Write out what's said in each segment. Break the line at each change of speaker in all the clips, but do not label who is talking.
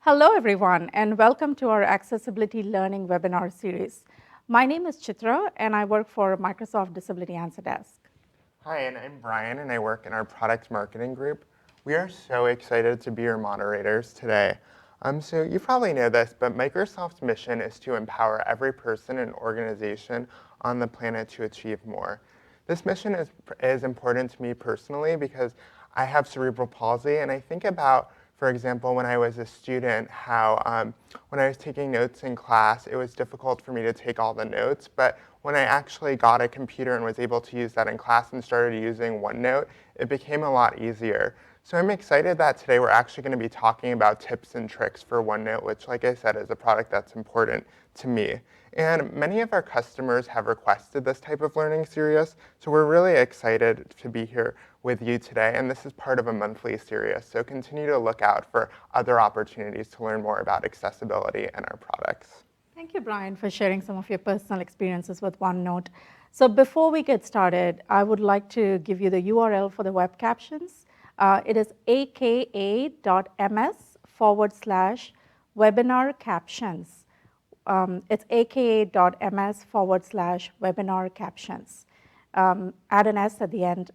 Hello, everyone, and welcome to our Accessibility Learning webinar series. My name is Chitra, and I work for Microsoft Disability Answer Desk.
Hi, and I'm Brian, and I work in our product marketing group. We are so excited to be your moderators today. So you probably know this, but Microsoft's mission is to empower every person and organization on the planet to achieve more. This mission is important to me personally because I have cerebral palsy, and I think about, for example, when I was a student, how when I was taking notes in class, it was difficult for me to take all the notes, but when I actually got a computer and was able to use that in class and started using OneNote, it became a lot easier. So I'm excited that today we're actually going to be talking about tips and tricks for OneNote, which, like I said, is a product that's important to me. And many of our customers have requested this type of learning series, so we're really excited to be here with you today. And this is part of a monthly series, so continue to look out for other opportunities to learn more about accessibility and our products.
Thank you, Brian, for sharing some of your personal experiences with OneNote. So before we get started, I would like to give you the URL for the web captions. It is aka.ms/webinar captions. It's aka.ms/webinar captions. Add an S at the end.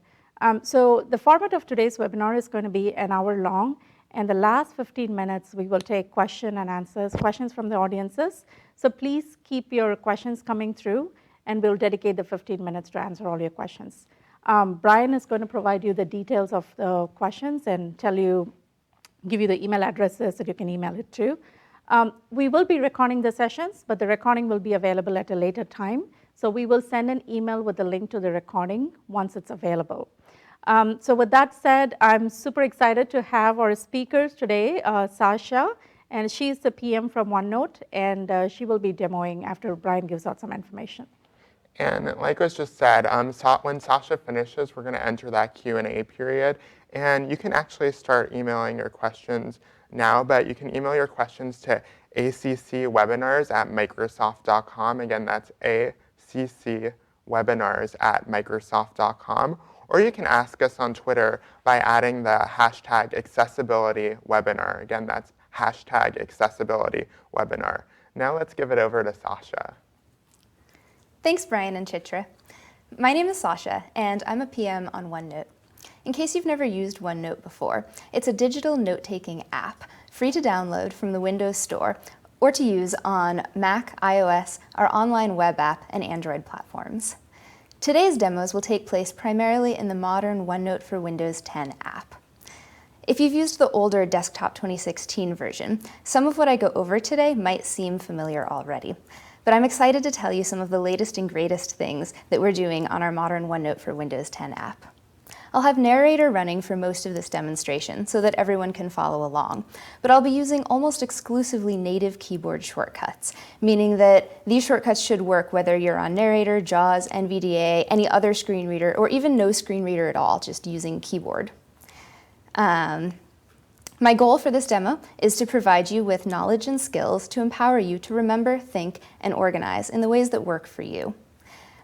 So the format of today's webinar is going to be an hour long. And the last 15 minutes, we will take question and answers, questions from the audiences. So please keep your questions coming through, and we'll dedicate the 15 minutes to answer all your questions. Brian is going to provide you the details of the questions and give you the email addresses that you can email it to. We will be recording the sessions, but the recording will be available at a later time. So we will send an email with the link to the recording once it's available. So with that said, I'm super excited to have our speakers today, Sasha, and she's the PM from OneNote, and she will be demoing after Brian gives out some information.
And like was just said, when Sasha finishes, we're going to enter that Q&A period. And you can actually start emailing your questions now, but you can email your questions to accwebinars@microsoft.com. Again, that's accwebinars@microsoft.com. Or you can ask us on Twitter by adding the hashtag accessibilitywebinar. Again, that's hashtag accessibilitywebinar. Now let's give it over to Sasha.
Thanks, Brian and Chitra. My name is Sasha, and I'm a PM on OneNote. In case you've never used OneNote before, it's a digital note-taking app, free to download from the Windows Store or to use on Mac, iOS, our online web app, and Android platforms. Today's demos will take place primarily in the modern OneNote for Windows 10 app. If you've used the older Desktop 2016 version, some of what I go over today might seem familiar already. But I'm excited to tell you some of the latest and greatest things that we're doing on our modern OneNote for Windows 10 app. I'll have narrator running for most of this demonstration so that everyone can follow along, but I'll be using almost exclusively native keyboard shortcuts, meaning that these shortcuts should work whether you're on narrator, JAWS, NVDA, any other screen reader, or even no screen reader at all, just using keyboard. My goal for this demo is to provide you with knowledge and skills to empower you to remember, think, and organize in the ways that work for you.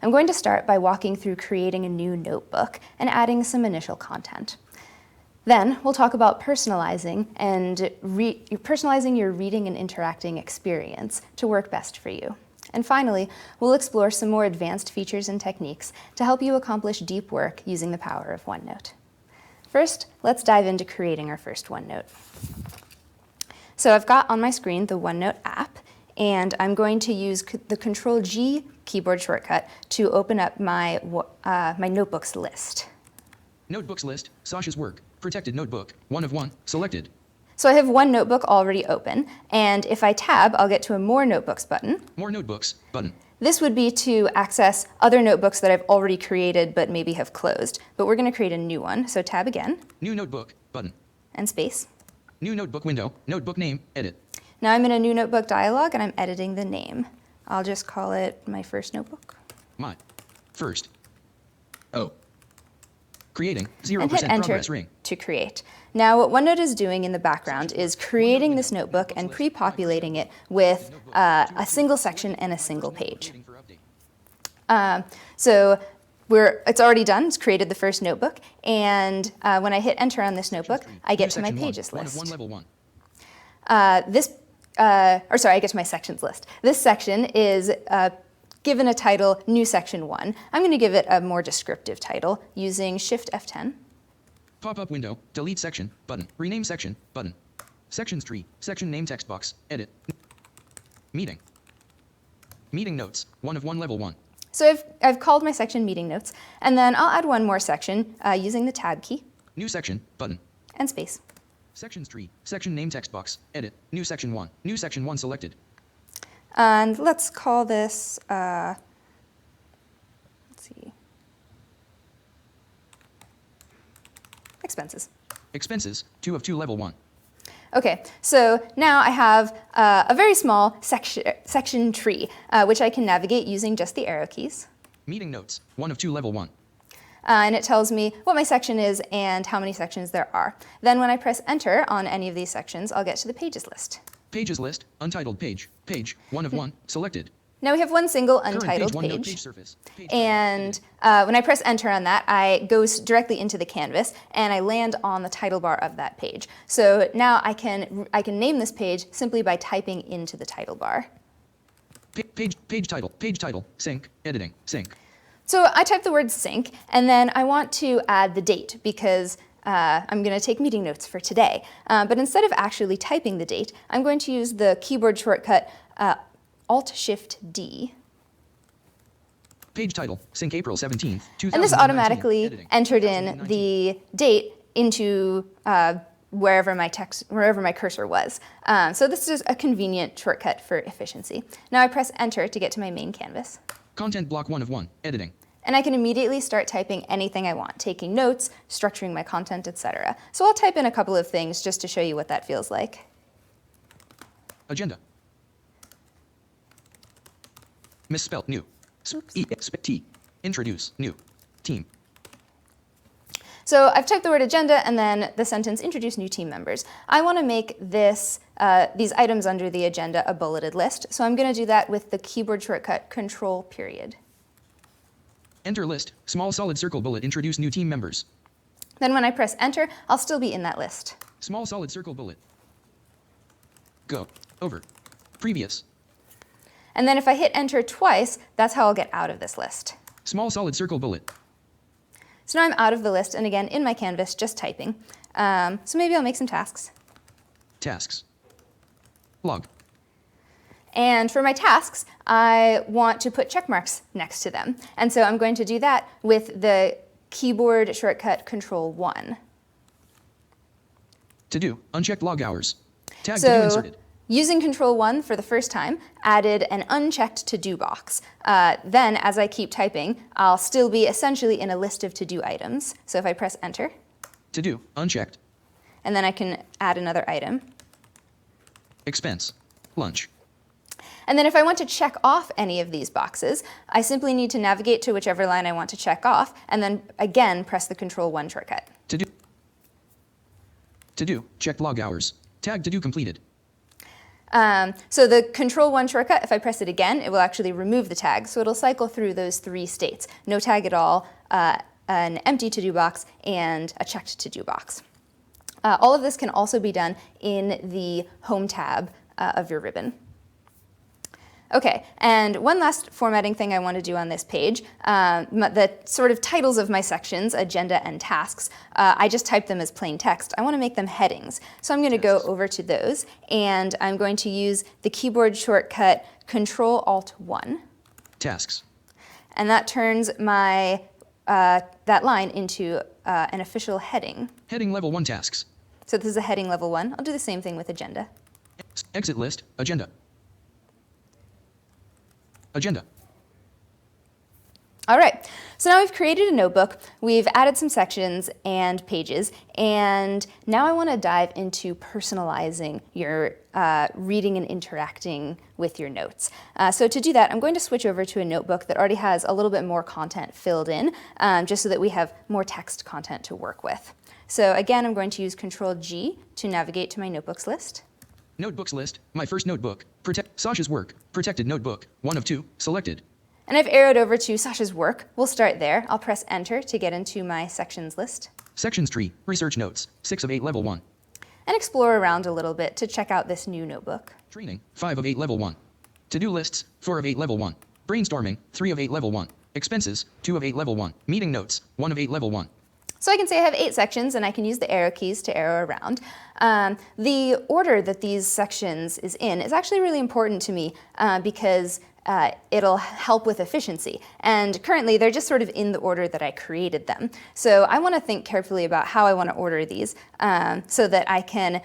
I'm going to start by walking through creating a new notebook and adding some initial content. Then we'll talk about personalizing and personalizing your reading and interacting experience to work best for you. And finally, we'll explore some more advanced features and techniques to help you accomplish deep work using the power of OneNote. First, let's dive into creating our first OneNote. So I've got on my screen the OneNote app, and I'm going to use the Control-G keyboard shortcut to open up my notebooks list.
Notebooks list, Sasha's work, protected notebook, 1 of 1, selected.
So I have one notebook already open, and if I tab, I'll get to a More Notebooks button.
More notebooks, button.
This would be to access other notebooks that I've already created but maybe have closed. But we're going to create a new one, so tab again.
New notebook, button.
And space.
New notebook window, notebook name, edit.
Now I'm in a new notebook dialog, and I'm editing the name. I'll just call it my first notebook.
My first. Oh. Creating 0%
And hit enter
progress ring.
to create. Now what OneNote is doing in the background is creating this notebook and pre-populating it with a single section and a single page. So it's already done. It's created the first notebook, and when I hit enter on this notebook, I get to my pages list.
Level 1.
I get to my sections list. This section is given a title, New Section 1. I'm going to give it a more descriptive title using Shift F10.
Pop-up window, delete section, button, rename section, button. Sections tree, section name text box, edit. Meeting. Meeting notes, 1 of 1 level 1.
So I've called my section Meeting Notes, and then I'll add one more section using the Tab key.
New section, button.
And space.
Sections tree, section name text box, edit, new section 1. New section 1 selected.
And let's call this, let's see, Expenses.
Expenses, 2 of 2 level 1.
Okay, so now I have a very small section tree, which I can navigate using just the arrow keys.
Meeting notes, 1 of 2 level 1.
And it tells me what my section is and how many sections there are. Then when I press enter on any of these sections, I'll get to the pages list.
Pages list, untitled page, page, 1 of 1, selected.
Now we have one single
Current
untitled
page, OneNote
page.
page surface. Page
And
title,
when I press enter on that, I go directly into the canvas and I land on the title bar of that page. So now I can name this page simply by typing into the title bar.
page title, sync, editing, sync.
So I type the word sync, and then I want to add the date because I'm going to take meeting notes for today. But instead of actually typing the date, I'm going to use the keyboard shortcut Alt-Shift-D.
Page title, sync April 17th, 2019.
And this automatically
editing,
entered in
2019.
the date into wherever my cursor was. So this is a convenient shortcut for efficiency. Now I press enter to get to my main canvas.
Content block 1 of 1, editing.
And I can immediately start typing anything I want, taking notes, structuring my content, etc. So I'll type in a couple of things just to show you what that feels like.
Agenda. Misspelt new. T. Introduce new. Team.
So I've typed the word agenda and then the sentence introduce new team members. I want to make this these items under the agenda a bulleted list. So I'm going to do that with the keyboard shortcut Control period.
Enter list, small solid circle bullet, introduce new team members.
Then when I press enter, I'll still be in that list.
Small solid circle bullet. Go. Over. Previous.
And then if I hit enter twice, that's how I'll get out of this list.
Small solid circle bullet.
So now I'm out of the list and again in my canvas just typing. So maybe I'll make some tasks.
Tasks. Log.
And for my tasks, I want to put check marks next to them. And so I'm going to do that with the keyboard shortcut Control 1.
To do. Unchecked log hours. Tag to do
So
inserted.
using Control 1 for the first time added an unchecked to-do box. Then as I keep typing, I'll still be essentially in a list of to-do items. So if I press enter,
To do. Unchecked.
and then I can add another item.
Expense. Lunch.
And then if I want to check off any of these boxes, I simply need to navigate to whichever line I want to check off, and then again press the Control 1 shortcut.
To do. To do. Checked log hours. Tag to do completed.
So the Control 1 shortcut, if I press it again, it will actually remove the tag. So it'll cycle through those 3 states. No tag at all, an empty to-do box, and a checked to-do box. All of this can also be done in the Home tab of your ribbon. Okay, and one last formatting thing I want to do on this page, the sort of titles of my sections, agenda and tasks, I just typed them as plain text. I want to make them headings. So I'm going to go over to those, and I'm going to use the keyboard shortcut Control-Alt-1.
Tasks.
And that turns my that line into an official heading.
Heading level 1 tasks.
So this is a heading level 1. I'll do the same thing with agenda.
Exit list. Agenda. Agenda.
All right, so now we've created a notebook, we've added some sections and pages, and now I want to dive into personalizing your reading and interacting with your notes. So to do that, I'm going to switch over to a notebook that already has a little bit more content filled in, just so that we have more text content to work with. So again, I'm going to use Control-G to navigate to my notebooks list.
Notebooks list. My first notebook. Sasha's work. Protected notebook. 1 of 2. Selected.
And I've arrowed over to Sasha's work. We'll start there. I'll press enter to get into my sections list.
Sections tree. Research notes. 6 of 8 level 1.
and explore around a little bit to check out this new notebook.
Training, 5 of 8 level 1. To-do lists, 4 of 8 level 1. Brainstorming, 3 of 8 level 1. Expenses, 2 of 8 level 1. Meeting notes, 1 of 8 level 1.
So I can say I have 8 sections, and I can use the arrow keys to arrow around. The order that these sections is in is actually really important to me because it'll help with efficiency. And currently, they're just sort of in the order that I created them. So I want to think carefully about how I want to order these so that I can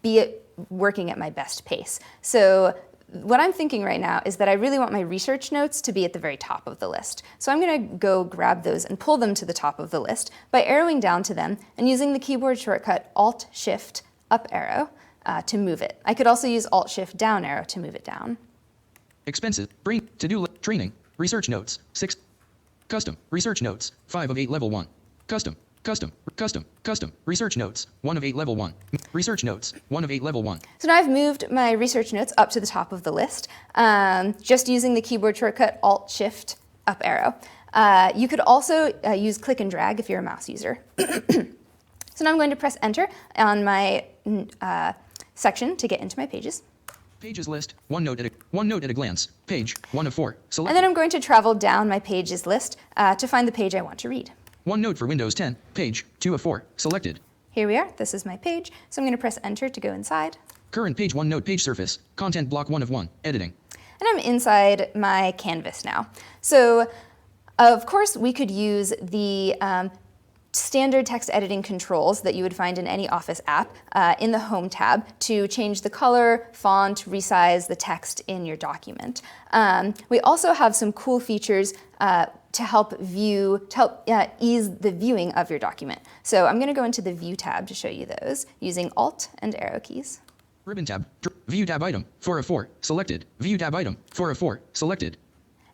be working at my best pace. So what I'm thinking right now is that I really want my research notes to be at the very top of the list. So I'm going to go grab those and pull them to the top of the list by arrowing down to them and using the keyboard shortcut Alt-Shift-Up arrow to move it. I could also use Alt-Shift-Down arrow to move it down.
Expenses, to-do training, research notes, 6. Custom, research notes, 5 of 8 level 1. Custom, research notes, 1 of 8 level 1. Research notes, 1 of 8 level 1.
So now I've moved my research notes up to the top of the list, just using the keyboard shortcut Alt-Shift-Up arrow. You could also use click and drag if you're a mouse user. So now I'm going to press Enter on my section to get into my pages.
Pages list, OneNote at a glance, page 1 of 4. Select.
And then I'm going to travel down my pages list to find the page I want to read.
OneNote for Windows 10, page 2 of 4, selected.
Here we are, this is my page, so I'm going to press Enter to go inside.
Current page OneNote page surface, content block 1 of 1, editing.
And I'm inside my canvas now. So, of course, we could use the standard text editing controls that you would find in any Office app in the Home tab to change the color, font, resize the text in your document. We also have some cool features to help ease the viewing of your document. So I'm going to go into the View tab to show you those using Alt and arrow keys.
Ribbon tab, View tab item, 4 of 4, selected. View tab item, 4 of 4, selected.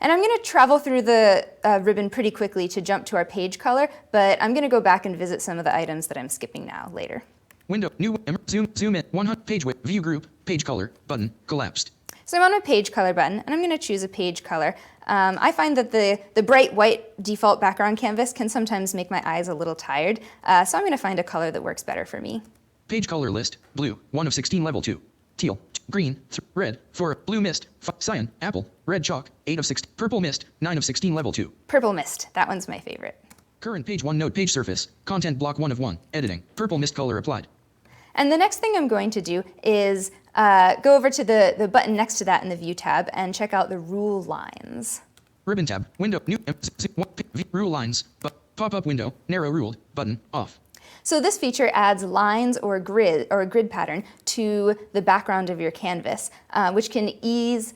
And I'm going to travel through the ribbon pretty quickly to jump to our page color, but I'm going to go back and visit some of the items that I'm skipping now later.
Window, new, zoom in, 100, page width, view group, page color, button, collapsed.
So I'm on my page color button, and I'm going to choose a page color. I find that the bright white default background canvas can sometimes make my eyes a little tired, so I'm going to find a color that works better for me.
Page color list, blue, 1 of 16 level 2. Teal, green, red, 4, blue mist, cyan, apple, red chalk, 8 of 16, purple mist, 9 of 16 level 2.
Purple mist, that one's my favorite.
Current page OneNote page surface, content block 1 of 1, editing, purple mist color applied.
And the next thing I'm going to do is go over to the button next to that in the View tab and check out the rule lines.
Ribbon tab, window, new, rule lines, pop-up window, narrow ruled, button, off.
So this feature adds lines or a grid pattern to the background of your canvas, which can ease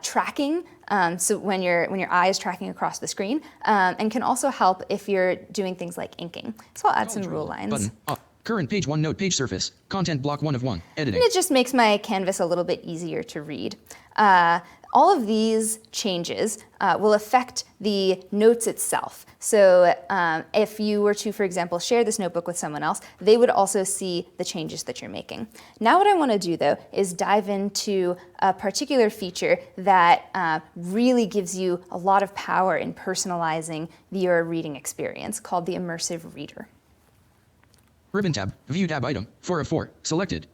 tracking, so when your eye is tracking across the screen, and can also help if you're doing things like inking. So I'll add some rule lines.
Button, off. Current page OneNote page surface, content block 1 of 1, editing.
And it just makes my canvas a little bit easier to read. All of these changes will affect the notes itself. So if you were to, for example, share this notebook with someone else, they would also see the changes that you're making. Now what I want to do, though, is dive into a particular feature that really gives you a lot of power in personalizing your reading experience, called the Immersive Reader.
Ribbon tab, View tab item, 4 of 4, selected.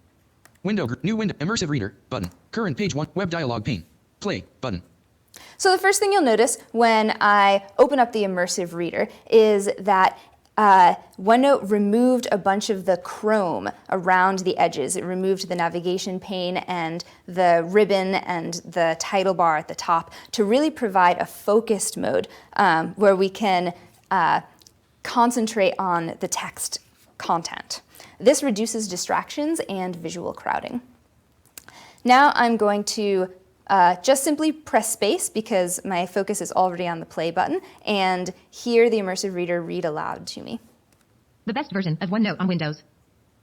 Window, new window, Immersive Reader, button. Current page 1, web dialog pane. Play, button.
So the first thing you'll notice when I open up the Immersive Reader is that OneNote removed a bunch of the chrome around the edges. It removed the navigation pane and the ribbon and the title bar at the top to really provide a focused mode where we can concentrate on the text content. This reduces distractions and visual crowding. Now I'm going to just simply press space because my focus is already on the play button and hear the Immersive Reader read aloud to me.
The best version of OneNote on Windows.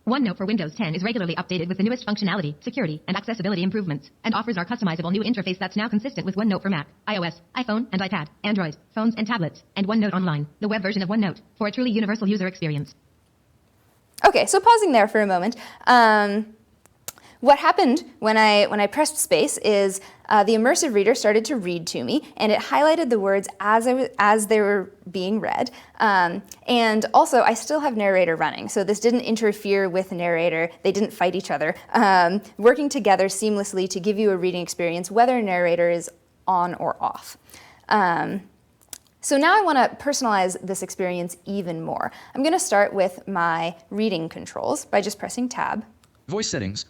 OneNote for Windows 10 is regularly updated with the newest functionality, security, and accessibility improvements, and offers our customizable new interface that's now consistent with OneNote for Mac, iOS, iPhone, and iPad, Android, phones and tablets, and OneNote Online, the web version of OneNote, for a truly universal user experience.
Okay, so pausing there for a moment. what happened when I pressed space is the Immersive Reader started to read to me, and it highlighted the words as they were being read. And also, I still have narrator running, so this didn't interfere with narrator. They didn't fight each other, working together seamlessly to give you a reading experience, whether narrator is on or off. So now I want to personalize this experience even more. I'm going to start with my reading controls by just pressing Tab.
Voice settings.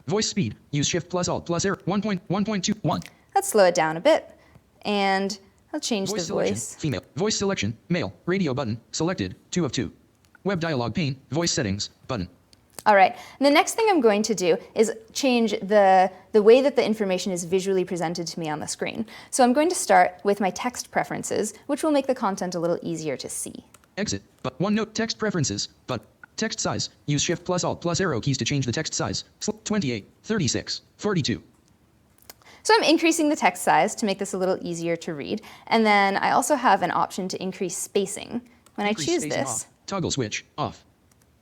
Voice speed. Use Shift plus Alt plus Arrow. 1.1.21.
Let's slow it down a bit, and I'll change
Voice
the
selection.
voice.
Female. Voice selection. Male. Radio button. Selected. 2 of 2. Web dialog pane. Voice settings. Button.
All right, and the next thing I'm going to do is change the way that the information is visually presented to me on the screen. So I'm going to start with my text preferences, which will make the content a little easier to see.
Exit. But OneNote text preferences. But text size. Use Shift plus Alt plus Arrow keys to change the text size. 28, 36, 42.
So I'm increasing the text size to make this a little easier to read. And then I also have an option to increase spacing. When
Increase
I choose
spacing
this,
off. Toggle switch. Off.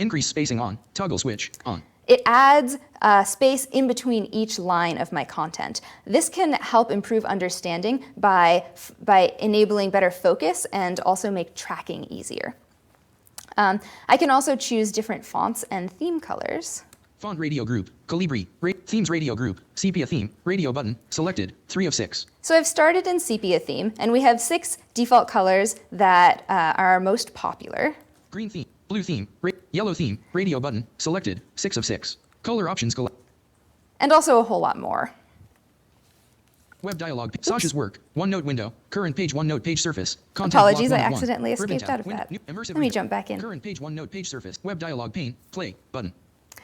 Increase spacing on. Toggle switch. On.
it adds space in between each line of my content. This can help improve understanding by enabling better focus and also make tracking easier. I can also choose different fonts and theme colors.
Font radio group, Calibri, themes radio group, sepia theme, radio button, selected, 3 of 6.
So I've started in sepia theme, and we have 6 default colors that are our most popular.
Green theme, blue theme, yellow theme, radio button, selected, 6 of 6. Color options,
And also a whole lot more.
Web dialog, Sasha's work, OneNote window, current page OneNote page surface, content
Apologies,
block
I
1 of 1.
accidentally
Ribbon
escaped
tab,
out of that.
Immersive
Let me
Reader,
jump back in.
Current page OneNote page surface, web dialog pane, play, button.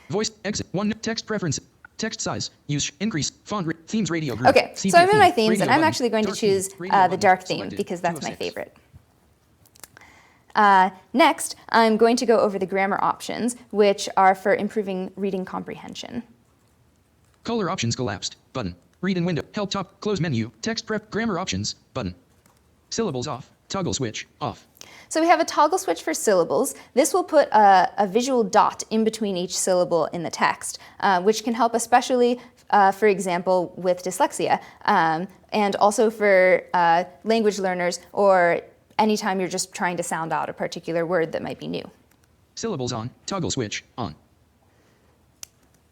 Voice, exit, OneNote text preference, text size, use, increase, font, themes radio group.
Okay, so
sepia
I'm in
theme,
my themes,
radio
and I'm
button,
actually going to
dark theme,
choose
radio
the
button,
dark theme
selected,
because
2
that's
of
my
6.
favorite. Next, I'm going to go over the grammar options, which are for improving reading comprehension.
Color options collapsed, button. Read in window, help top, close menu, text prep, grammar options, button. Syllables off, toggle switch, off.
So we have a toggle switch for syllables. This will put a visual dot in between each syllable in the text, which can help especially, for example, with dyslexia, and also for language learners or anytime you're just trying to sound out a particular word that might be new.
Syllables on, toggle switch, on.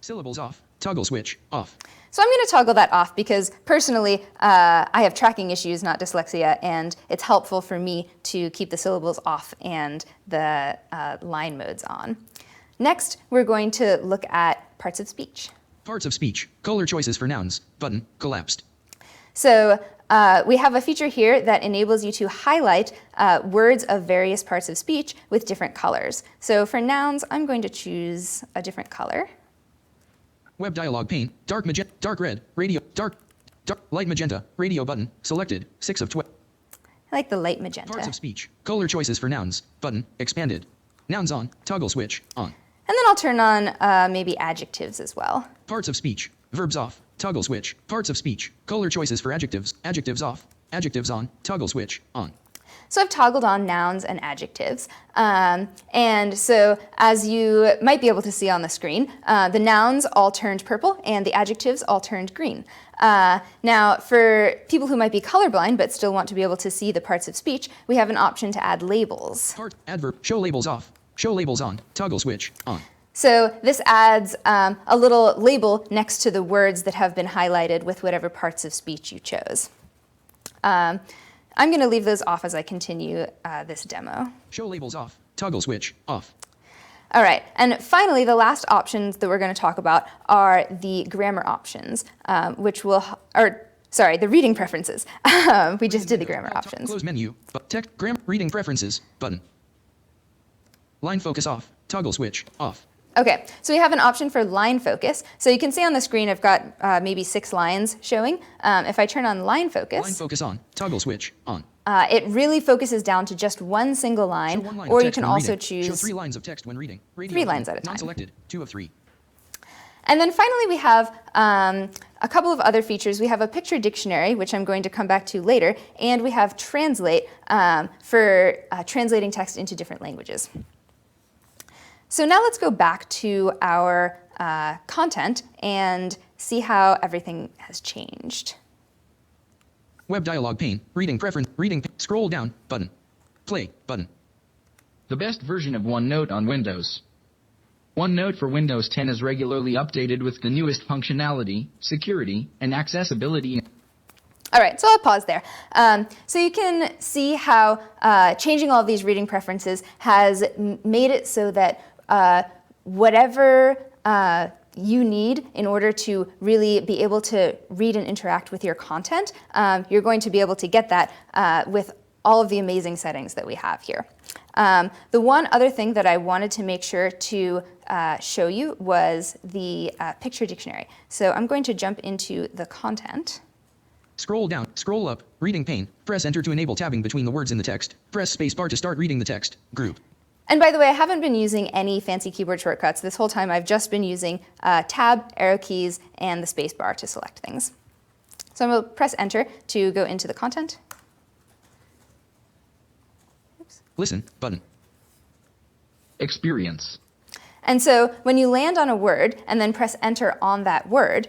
Syllables off, toggle switch, off.
So I'm going to toggle that off because personally I have tracking issues, not dyslexia, and it's helpful for me to keep the syllables off and the line modes on. Next, we're going to look at parts of speech.
Parts of speech, color choices for nouns, button, collapsed.
So we have a feature here that enables you to highlight words of various parts of speech with different colors. So for nouns, I'm going to choose a different color.
Web dialog pane, dark magenta, dark red, radio, dark, light magenta, radio button, selected, 6 of 12.
I like the light magenta.
Parts of speech, color choices for nouns, button, expanded. Nouns on, toggle switch, on.
And then I'll turn on maybe adjectives as well.
Parts of speech, verbs off, toggle switch. Parts of speech, color choices for adjectives, adjectives off, adjectives on, toggle switch, on.
So I've toggled on nouns and adjectives. And so as you might be able to see on the screen, the nouns all turned purple and the adjectives all turned green. Now, for people who might be colorblind but still want to be able to see the parts of speech, we have an option to add labels.
Part, adverb, show labels off, show labels on, toggle switch, on.
So this adds a little label next to the words that have been highlighted with whatever parts of speech you chose. I'm going to leave those off as I continue this demo.
Show labels off, toggle switch, off.
All right, and finally, the last options that we're going to talk about are the grammar options, the reading preferences. We just did the grammar options.
Close menu, but text, reading preferences, button. Line focus off, toggle switch, off.
Okay, so we have an option for line focus. So you can see on the screen I've got maybe 6 lines showing. If I turn on line focus
on, toggle switch, on.
It really focuses down to just one single line, or you can also choose
Show 3 lines of text when reading. Radio
3 lines at a time.
Non-selected, 2 of 3.
And then finally we have a couple of other features. We have a picture dictionary, which I'm going to come back to later, and we have translate for translating text into different languages. So now let's go back to our content and see how everything has changed.
Web dialog pane. Reading preference. Reading. Scroll down. Button. Play. Button.
The best version of OneNote on Windows. OneNote for Windows 10 is regularly updated with the newest functionality, security, and accessibility.
All right, so I'll pause there. So you can see how changing all of these reading preferences has made it so that whatever you need in order to really be able to read and interact with your content, you're going to be able to get that with all of the amazing settings that we have here. The one other thing that I wanted to make sure to show you was the picture dictionary. So I'm going to jump into the content.
Scroll down. Scroll up. Reading pane. Press enter to enable tabbing between the words in the text. Press spacebar to start reading the text. Group.
And by the way, I haven't been using any fancy keyboard shortcuts. This whole time I've just been using tab, arrow keys, and the spacebar to select things. So I'm going to press enter to go into the content. Oops.
Listen. Button.
Experience.
And so when you land on a word and then press enter on that word,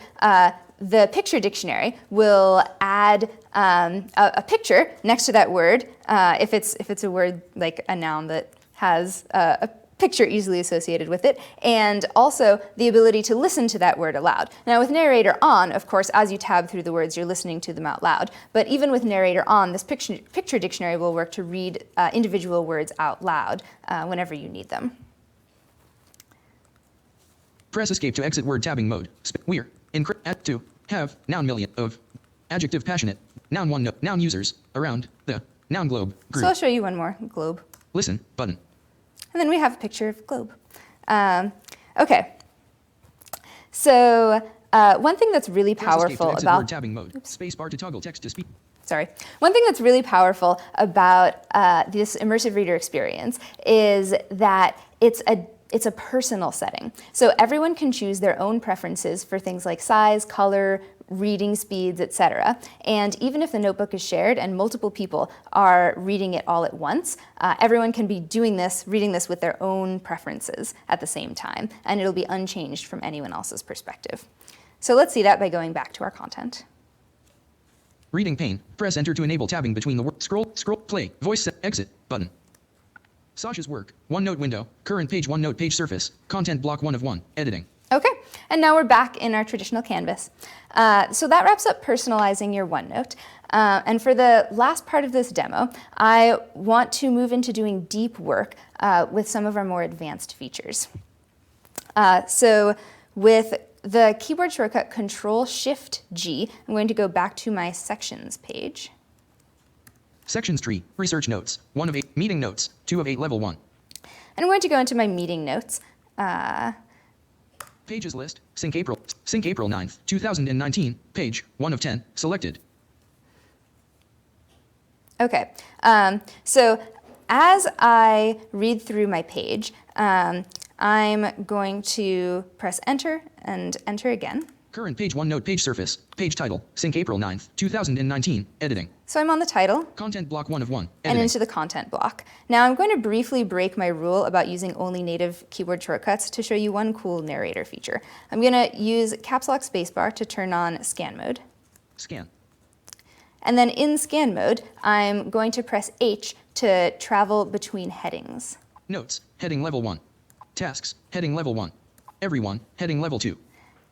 the picture dictionary will add a picture next to that word if it's a word like a noun that has a picture easily associated with it, and also the ability to listen to that word aloud. Now with narrator on, of course, as you tab through the words, you're listening to them out loud. But even with narrator on, this picture dictionary will work to read individual words out loud whenever you need them.
Press escape to exit word tabbing mode. We're. At to. Have. Noun million. Of. Adjective passionate. Noun one. Noun users. Around. The. Noun globe. Group.
So I'll show you one more, globe.
Listen. Button.
And then we have a picture of globe. Okay. So one thing that's really
Press escape to
powerful
exit
about
word tabbing mode. Spacebar to toggle text to speech.
Sorry. One thing that's really powerful about this immersive reader experience is that it's a personal setting. So everyone can choose their own preferences for things like size, color, reading speeds, etc. And even if the notebook is shared and multiple people are reading it all at once, everyone can be reading this with their own preferences at the same time, and it'll be unchanged from anyone else's perspective. So let's see that by going back to our content.
Reading pane. Press enter to enable tabbing between the words. Scroll, play, voice set, exit, button. Sasha's work. OneNote window. Current page. OneNote page surface. Content block 1 of 1. Editing.
Okay, and now we're back in our traditional canvas. So that wraps up personalizing your OneNote. And for the last part of this demo, I want to move into doing deep work with some of our more advanced features. So with the keyboard shortcut Control-Shift-G, I'm going to go back to my Sections page.
Sections tree. Research notes. 1 of 8. Meeting notes. 2 of 8. Level 1.
And I'm going to go into my meeting notes.
Pages list. Sync April 9th, 2019. Page 1 of 10. Selected.
Okay, so as I read through my page, I'm going to press enter and enter again.
Current page. OneNote page surface. Page title. Sync April 9th, 2019. Editing.
So I'm on the title.
Content block 1 of 1. Editing.
And into the content block. Now I'm going to briefly break my rule about using only native keyboard shortcuts to show you one cool narrator feature. I'm going to use caps lock spacebar to turn on scan mode.
Scan.
And then in scan mode, I'm going to press H to travel between headings.
Notes. Heading level 1. Tasks. Heading level 1. Everyone. Heading level 2.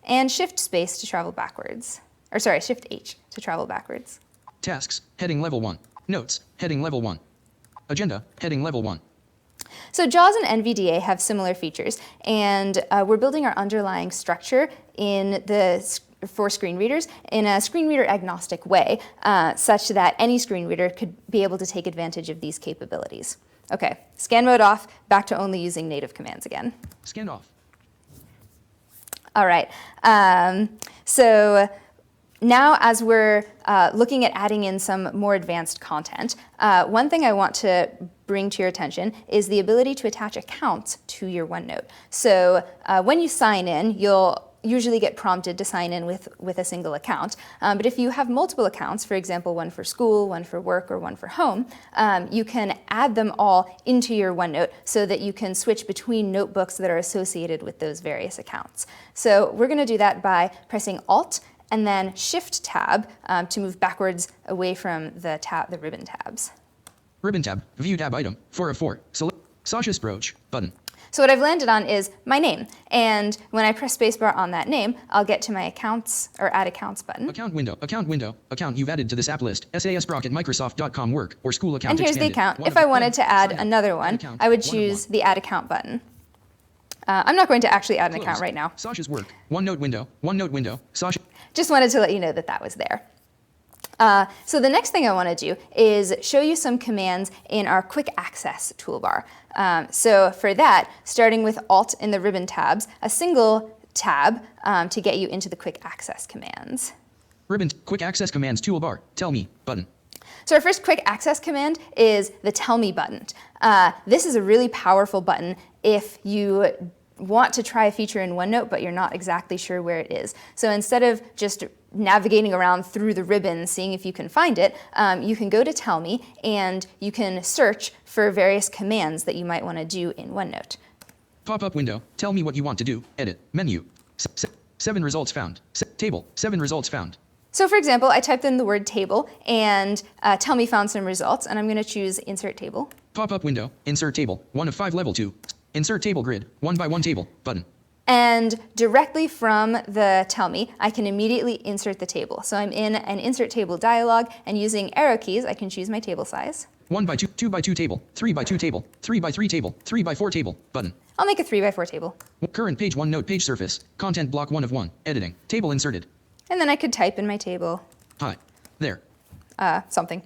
And shift space to travel backwards. Or sorry, shift H to travel backwards.
Tasks. Heading level 1. Notes. Heading level 1. Agenda. Heading level 1.
So JAWS and NVDA have similar features, and we're building our underlying structure for screen readers in a screen reader agnostic way, such that any screen reader could be able to take advantage of these capabilities. Okay, scan mode off, back to only using native commands again.
Scan off.
All right, so now as we're looking at adding in some more advanced content, one thing I want to bring to your attention is the ability to attach accounts to your OneNote. So when you sign in, you'll usually get prompted to sign in with a single account. But if you have multiple accounts, for example, one for school, one for work, or one for home, you can add them all into your OneNote so that you can switch between notebooks that are associated with those various accounts. So we're going to do that by pressing Alt and then Shift Tab to move backwards away from the ribbon tabs.
Ribbon tab, View tab item, 4 of 4. Select Sasha's brooch, button.
So what I've landed on is my name, and when I press spacebar on that name, I'll get to my accounts or add accounts button.
Account you've added to this app list, sasproc@microsoft.com work or school account
And here's the
expanded.
account. If I wanted to add another one, I would choose the Add Account button. I'm not going to actually add an account right now.
Sasha's work, OneNote window, Sasha.
Just wanted to let you know that that was there. So the next thing I want to do is show you some commands in our quick access toolbar. So for that, starting with Alt in the ribbon tabs, a single tab to get you into the quick access commands.
Ribbon, quick access commands toolbar, tell me, button.
So our first quick access command is the Tell Me button. This is a really powerful button if you want to try a feature in OneNote, but you're not exactly sure where it is. So instead of just navigating around through the ribbon, seeing if you can find it, you can go to Tell Me and you can search for various commands that you might want to do in OneNote.
Pop-up window, tell me what you want to do, edit, menu, 7 results found, table, 7 results found.
So for example, I typed in the word table and Tell Me found some results, and I'm going to choose Insert Table.
Pop-up window, insert table, 1 of 5 level 2, insert table grid, 1 by 1 table, button.
And directly from the Tell Me, I can immediately insert the table. So I'm in an Insert Table dialog, and using arrow keys, I can choose my table size.
1 by 2, 2 by 2 table, 3 by 2 table, 3 by 3 table, 3 by 4 table, button.
I'll make a 3 by 4 table.
Current page OneNote page surface, content block 1 of 1, editing, table inserted.
And then I could type in my table.
Hi, there.
Something.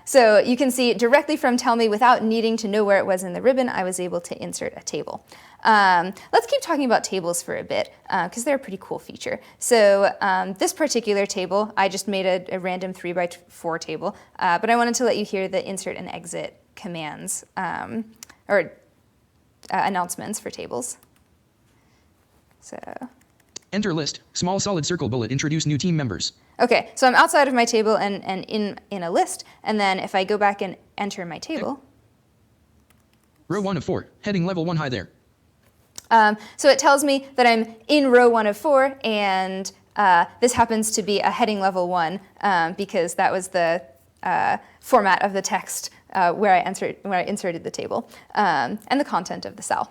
So you can see directly from Tell Me, without needing to know where it was in the ribbon, I was able to insert a table. Let's keep talking about tables for a bit, because they're a pretty cool feature. So this particular table, I just made a random 3 by 4 table, but I wanted to let you hear the insert and exit commands, or announcements for tables. So.
Enter list, small solid circle bullet, introduce new team members.
Okay, so I'm outside of my table and in a list, and then if I go back and enter my table.
Row 1 of 4, heading level 1 high there.
So it tells me that I'm in row 1 of 4, and this happens to be a heading level 1 because that was the format of the text where I inserted the table and the content of the cell.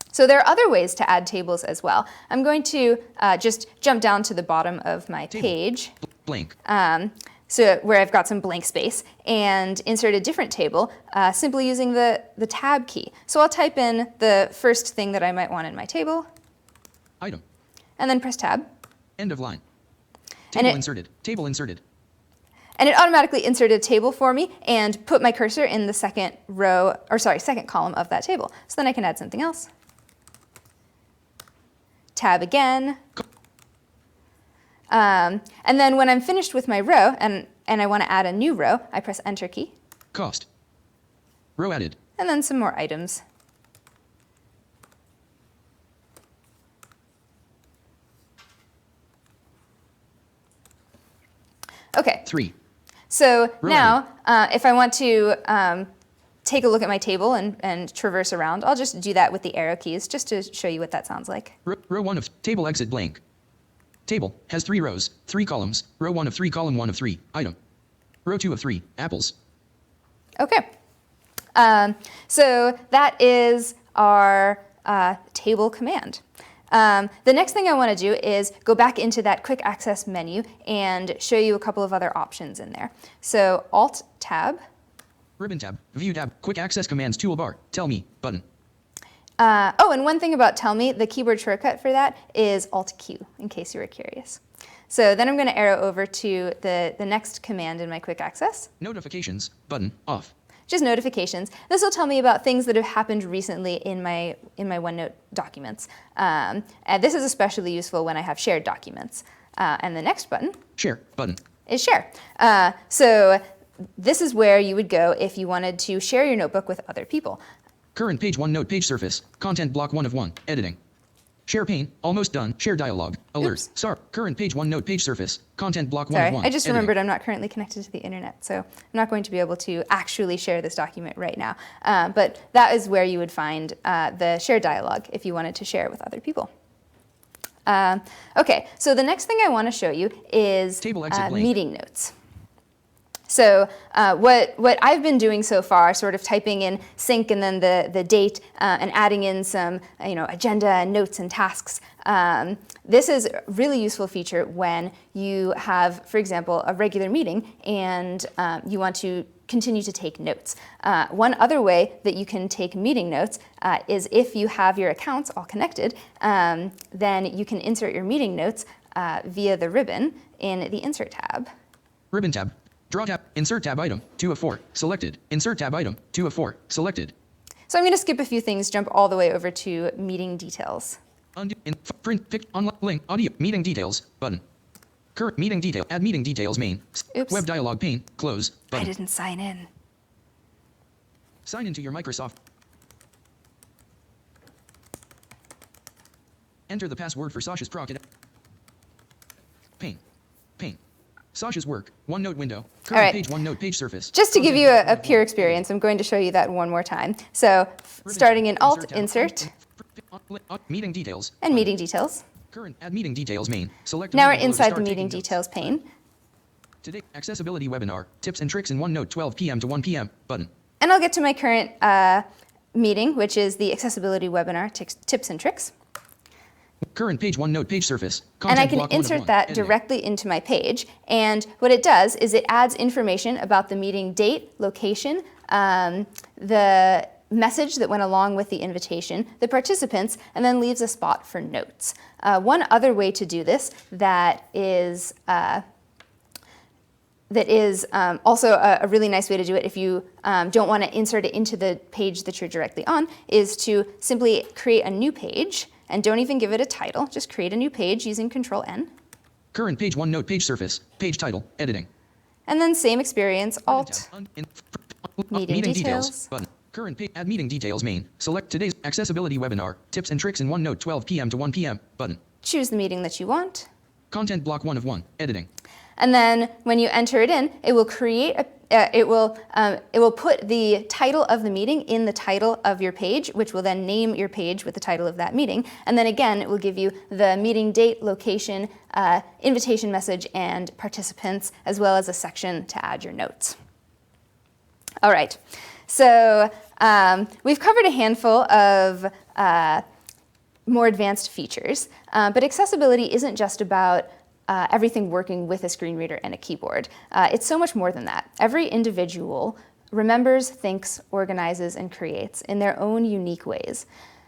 So there are other ways to add tables as well. I'm going to just jump down to the bottom of my page.
Blank.
So where I've got some blank space, and insert a different table simply using the tab key. So I'll type in the first thing that I might want in my table.
Item.
And then press tab.
End of line.
And
Table inserted. Table inserted.
And it automatically inserted a table for me and put my cursor in the second column of that table. So then I can add something else. Tab again. And then when I'm finished with my row and I want to add a new row, I press Enter key.
Cost. Row added.
And then some more items. Okay.
3.
So
Row
now, if I want to take a look at my table and traverse around, I'll just do that with the arrow keys just to show you what that sounds like.
Row 1 of table exit blank. Table has 3 rows, 3 columns. Row 1 of 3, column 1 of 3. Item. Row 2 of 3. Apples.
Okay. So that is our table command. The next thing I want to do is go back into that quick access menu and show you a couple of other options in there. So Alt Tab.
Ribbon tab, View tab, quick access commands toolbar, tell me, button.
Oh, and one thing about Tell Me, the keyboard shortcut for that is Alt-Q, in case you were curious. So then I'm going to arrow over to the next command in my quick access.
Notifications, button, off.
Just notifications. This will tell me about things that have happened recently in my OneNote documents. And this is especially useful when I have shared documents. And the next button.
Share, button.
Is Share. So this is where you would go if you wanted to share your notebook with other people.
Current page OneNote page surface, content block 1 of 1, editing. Share pane, almost done. Share dialog. Alert.
Oops.
Start. Current page OneNote page surface. Content block 1
Sorry,
of 1.
I just
Editing.
remembered I'm not currently connected to the internet, so I'm not going to be able to actually share this document right now. But that is where you would find the share dialog if you wanted to share it with other people. Okay, so the next thing I want to show you is
Table exit blank.
meeting notes. So what I've been doing so far, sort of typing in sync and then the date and adding in some agenda and notes and tasks. This is a really useful feature when you have, for example, a regular meeting and you want to continue to take notes. One other way that you can take meeting notes is if you have your accounts all connected, then you can insert your meeting notes via the ribbon in the Insert tab.
Ribbon tab. Draw tab. Insert tab item. 2 of 4. Selected. Insert tab item. 2 of 4. Selected.
So I'm going to skip a few things, jump all the way over to meeting details.
Undo. Print. Pick. Online. Link. Audio. Meeting details. Button. Current meeting detail. Add meeting details main.
Oops.
Web dialog pane. Close.
I
Button.
didn't sign in.
Sign into your Microsoft. Enter the password for Sasha's Proc. Pane. Pane. Sasha's work. OneNote window. Current
right.
page OneNote page surface.
Just to give you a pure experience, I'm going to show you that one more time. So starting in Alt, Insert,
Meeting details.
and Meeting Details.
Current add meeting details main. Select.
Now we're
meeting below to
inside the
start
Meeting
taking notes.
Details pane.
Today, accessibility webinar. Tips and tricks in OneNote 12 p.m. to 1 p.m. Button.
And I'll get to my current meeting, which is the accessibility webinar tips and tricks.
Current page OneNote page surface.
And I
Content
can
block 1 of
insert
1.
that
Editing.
directly into my page. And what it does is it adds information about the meeting date, location, the message that went along with the invitation, the participants, and then leaves a spot for notes. One other way to do this that is also a really nice way to do it if you don't want to insert it into the page that you're directly on is to simply create a new page and don't even give it a title. Just create a new page using Control-N.
Current page OneNote page surface. Page title. Editing.
And then same experience, Alt,
Meeting
details.
Button. Current page. Add meeting details main. Select today's accessibility webinar. Tips and tricks in OneNote 12 p.m. to 1 p.m. Button.
Choose the meeting that you want.
Content block 1 of 1. Editing.
And then when you enter it in, it will create it will put the title of the meeting in the title of your page, which will then name your page with the title of that meeting. And then again, it will give you the meeting date, location, invitation message, and participants, as well as a section to add your notes. All right, so we've covered a handful of more advanced features, but accessibility isn't just about everything working with a screen reader and a keyboard. It's so much more than that. Every individual remembers, thinks, organizes, and creates in their own unique ways.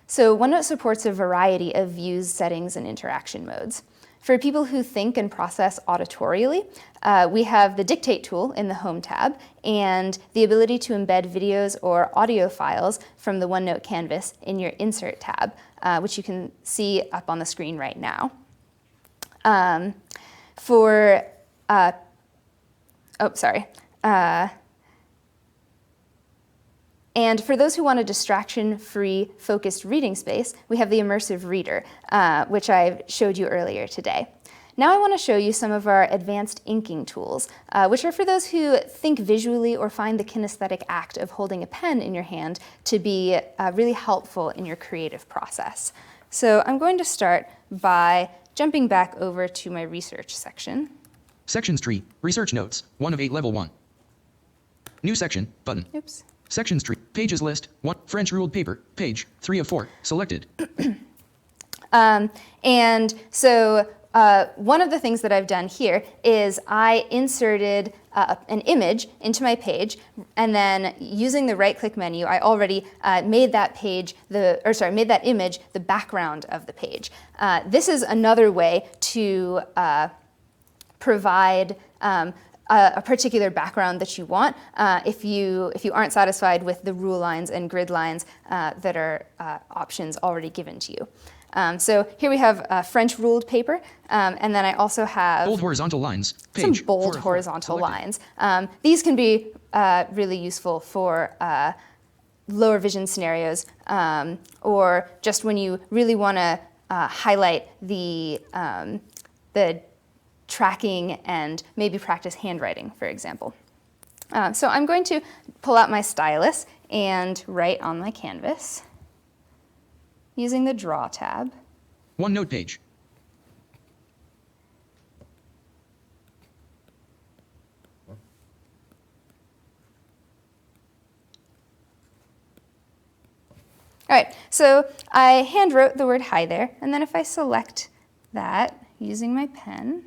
So OneNote supports a variety of views, settings, and interaction modes. For people who think and process auditorially, we have the Dictate tool in the Home tab and the ability to embed videos or audio files from the OneNote canvas in your Insert tab, which you can see up on the screen right now. And for those who want a distraction-free, focused reading space, we have the Immersive Reader, which I showed you earlier today. Now I want to show you some of our advanced inking tools, which are for those who think visually or find the kinesthetic act of holding a pen in your hand to be really helpful in your creative process. So I'm going to start by jumping back over to my research section.
Sections tree. Research notes. 1 of 8 level 1. New section. Button.
Oops.
Sections tree. Pages list. 1. French ruled paper. Page. 3 of 4. Selected.
And so one of the things that I've done here is I inserted an image into my page, and then using the right-click menu, I already made that image the background of the page. This is another way to provide a particular background that you want if you aren't satisfied with the rule lines and grid lines that are options already given to you. So here we have French ruled paper, and then I also have
Bold horizontal lines. Page.
some bold
4 of 4.
horizontal
Selected.
lines. These can be really useful for lower vision scenarios, or just when you really want to highlight the tracking and maybe practice handwriting, for example. So I'm going to pull out my stylus and write on my canvas using the Draw tab.
OneNote page.
All right, so I hand wrote the word hi there, and then if I select that using my pen,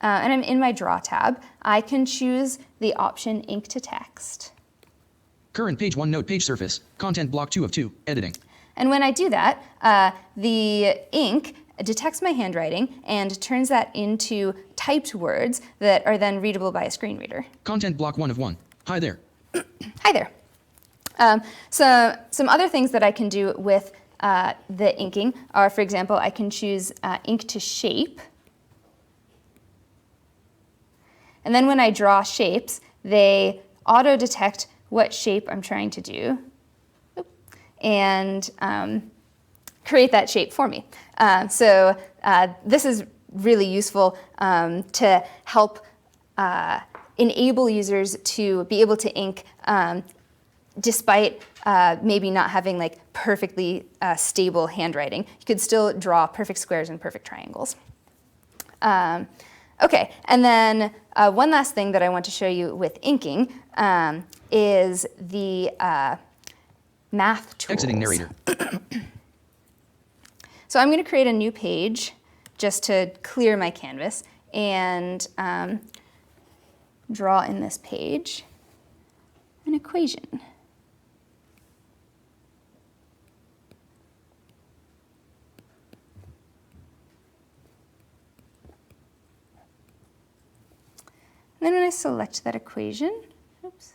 and I'm in my Draw tab, I can choose the option Ink to Text.
Current page OneNote page surface. Content block 2 of 2. Editing.
And when I do that, the ink detects my handwriting and turns that into typed words that are then readable by a screen reader.
Content block 1 of 1. Hi there.
Hi there. So some other things that I can do with the inking are, for example, I can choose ink to shape. And then when I draw shapes, they auto-detect what shape I'm trying to do and create that shape for me. So this is really useful to help enable users to be able to ink despite maybe not having like perfectly stable handwriting. You could still draw perfect squares and perfect triangles. Okay, and then one last thing that I want to show you with inking is the math tools.
Exiting narrator.
So I'm going to create a new page just to clear my canvas and draw in this page an equation. And then when I select that equation, oops,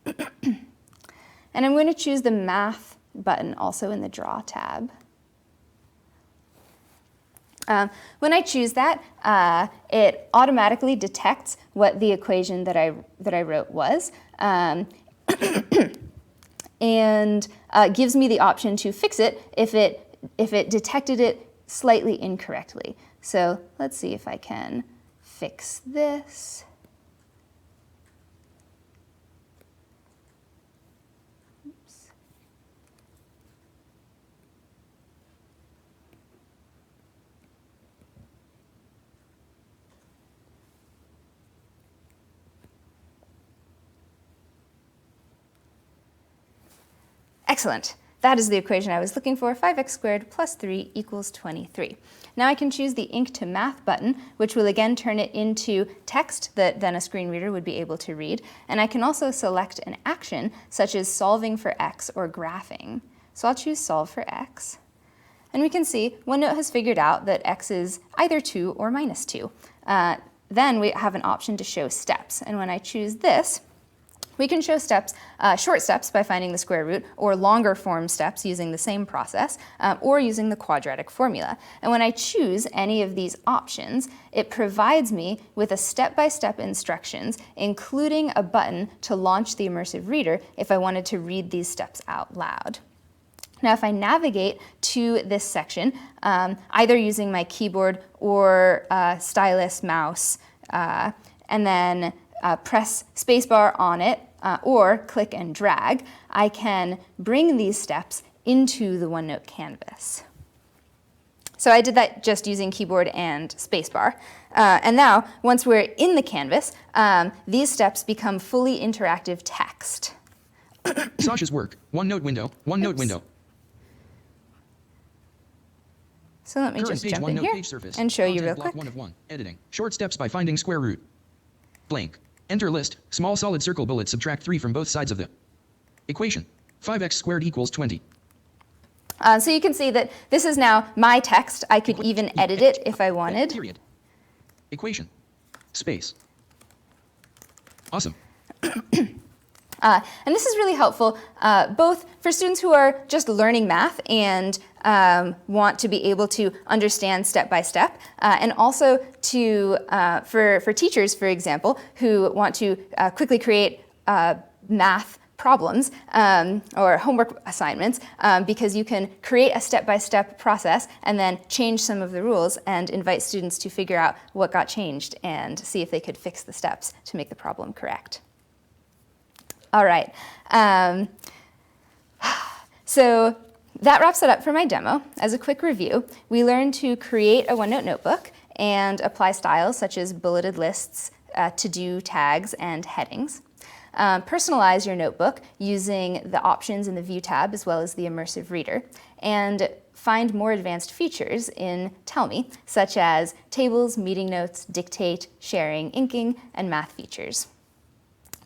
and I'm going to choose the Math button also in the Draw tab. When I choose that, it automatically detects what the equation that I wrote was, and gives me the option to fix it if it detected it slightly incorrectly. So let's see if I can fix this. Oops. Excellent. That is the equation I was looking for, 5x squared plus 3 equals 23. Now I can choose the Ink to Math button, which will again turn it into text that then a screen reader would be able to read. And I can also select an action, such as solving for x or graphing. So I'll choose solve for x. And we can see OneNote has figured out that x is either 2 or minus 2. Then we have an option to show steps. And when I choose this, we can show steps, short steps by finding the square root, or longer form steps using the same process, or using the quadratic formula. And when I choose any of these options, it provides me with a step-by-step instructions, including a button to launch the Immersive Reader if I wanted to read these steps out loud. Now, if I navigate to this section, either using my keyboard or stylus, mouse, and then press spacebar on it, or click and drag, I can bring these steps into the OneNote canvas. So I did that just using keyboard and spacebar. And now, once we're in the canvas, these steps become fully interactive text.
Sasha's work. OneNote window. OneNote window.
So let me
Current
just
page
jump in
OneNote
here
page surface.
and show you
Content
real
block
quick.
1 of 1. Editing. Short steps by finding square root. Blank. Enter list. Small solid circle bullet. Subtract 3 from both sides of the equation. 5x squared equals 20.
So you can see that this is now my text. I could even edit it if I wanted.
Period. Equation. Space. Awesome.
And this is really helpful both for students who are just learning math and want to be able to understand step by step, and also to for teachers, for example, who want to quickly create math problems or homework assignments because you can create a step-by-step process and then change some of the rules and invite students to figure out what got changed and see if they could fix the steps to make the problem correct. All right. So that wraps it up for my demo. As a quick review, we learned to create a OneNote notebook and apply styles such as bulleted lists, to-do tags, and headings. Personalize your notebook using the options in the View tab as well as the Immersive Reader, and find more advanced features in Tell Me, such as tables, meeting notes, dictate, sharing, inking, and math features.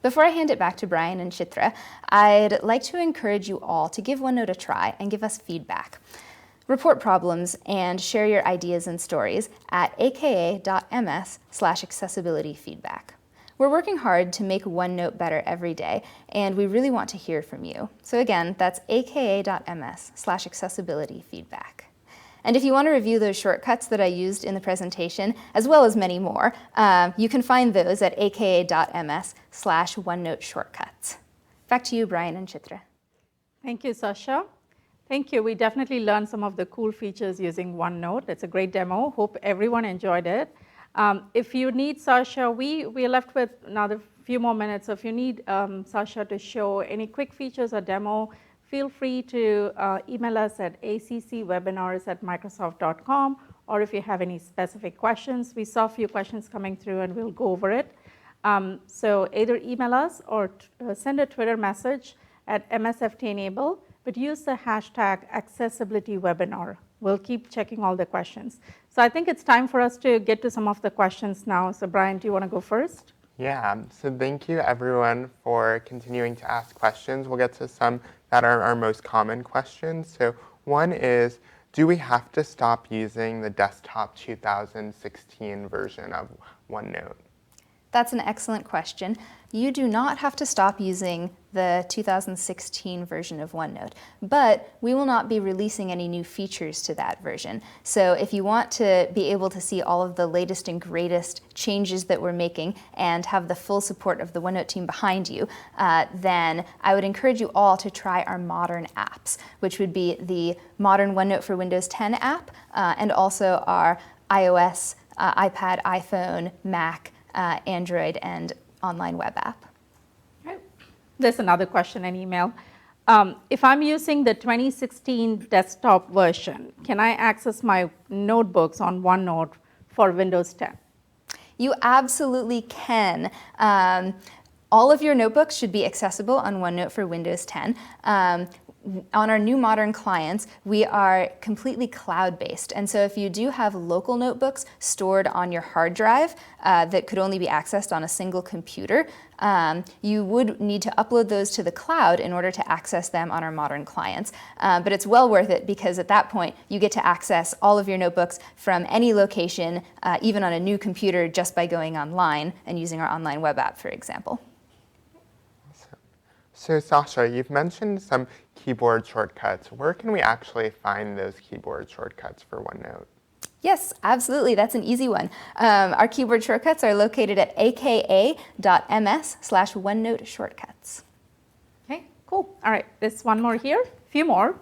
Before I hand it back to Brian and Chitra, I'd like to encourage you all to give OneNote a try and give us feedback. Report problems and share your ideas and stories at aka.ms/accessibilityfeedback. We're working hard to make OneNote better every day, and we really want to hear from you. So again, that's aka.ms/accessibilityfeedback. And if you want to review those shortcuts that I used in the presentation, as well as many more, you can find those at aka.ms/OneNote shortcuts. Back to you, Brian and Chitra.
Thank you, Sasha. Thank you. We definitely learned some of the cool features using OneNote. It's a great demo. Hope everyone enjoyed it. If you need Sasha, we are left with another few more minutes. So if you need Sasha to show any quick features or demo, feel free to email us at accwebinars@microsoft.com, or if you have any specific questions. We saw a few questions coming through and we'll go over it. So either email us or send a Twitter message at MSFTenable, but use the hashtag accessibilitywebinar. We'll keep checking all the questions. So I think it's time for us to get to some of the questions now. So Brian, do you want to go first?
Yeah, so thank you everyone for continuing to ask questions. We'll get to some that are our most common questions. So one is, do we have to stop using the desktop 2016 version of OneNote?
That's an excellent question. You do not have to stop using the 2016 version of OneNote, but we will not be releasing any new features to that version. So if you want to be able to see all of the latest and greatest changes that we're making and have the full support of the OneNote team behind you, then I would encourage you all to try our modern apps, which would be the modern OneNote for Windows 10 app, and also our iOS, iPad, iPhone, Mac, Android, and online web app.
Right. There's another question and email. If I'm using the 2016 desktop version, can I access my notebooks on OneNote for Windows 10?
You absolutely can. All of your notebooks should be accessible on OneNote for Windows 10. On our new modern clients, we are completely cloud-based. And so if you do have local notebooks stored on your hard drive that could only be accessed on a single computer, you would need to upload those to the cloud in order to access them on our modern clients. But it's well worth it because at that point, you get to access all of your notebooks from any location, even on a new computer, just by going online and using our online web app, for example.
So Sasha, you've mentioned some keyboard shortcuts. Where can we actually find those keyboard shortcuts for OneNote?
Yes, absolutely. That's an easy one. Our keyboard shortcuts are located at aka.ms/OneNote shortcuts.
Okay, cool. All right, there's one more here, a few more.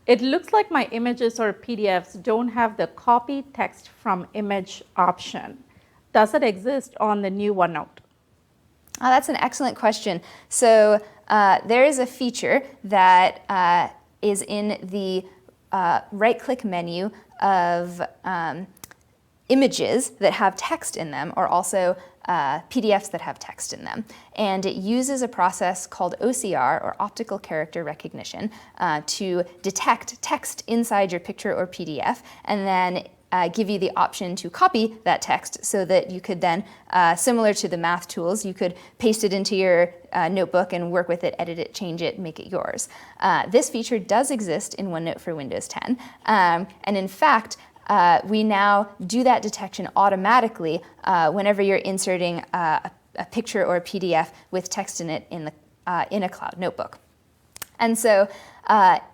It looks like my images or PDFs don't have the copy text from image option. Does it exist on the new OneNote?
That's an excellent question. So there is a feature that is in the right-click menu of images that have text in them, or also PDFs that have text in them. And it uses a process called OCR, or optical character recognition, to detect text inside your picture or PDF, and then give you the option to copy that text so that you could then, similar to the math tools, you could paste it into your notebook and work with it, edit it, change it, make it yours. This feature does exist in OneNote for Windows 10. And in fact, we now do that detection automatically whenever you're inserting a picture or a PDF with text in it in a cloud notebook. And so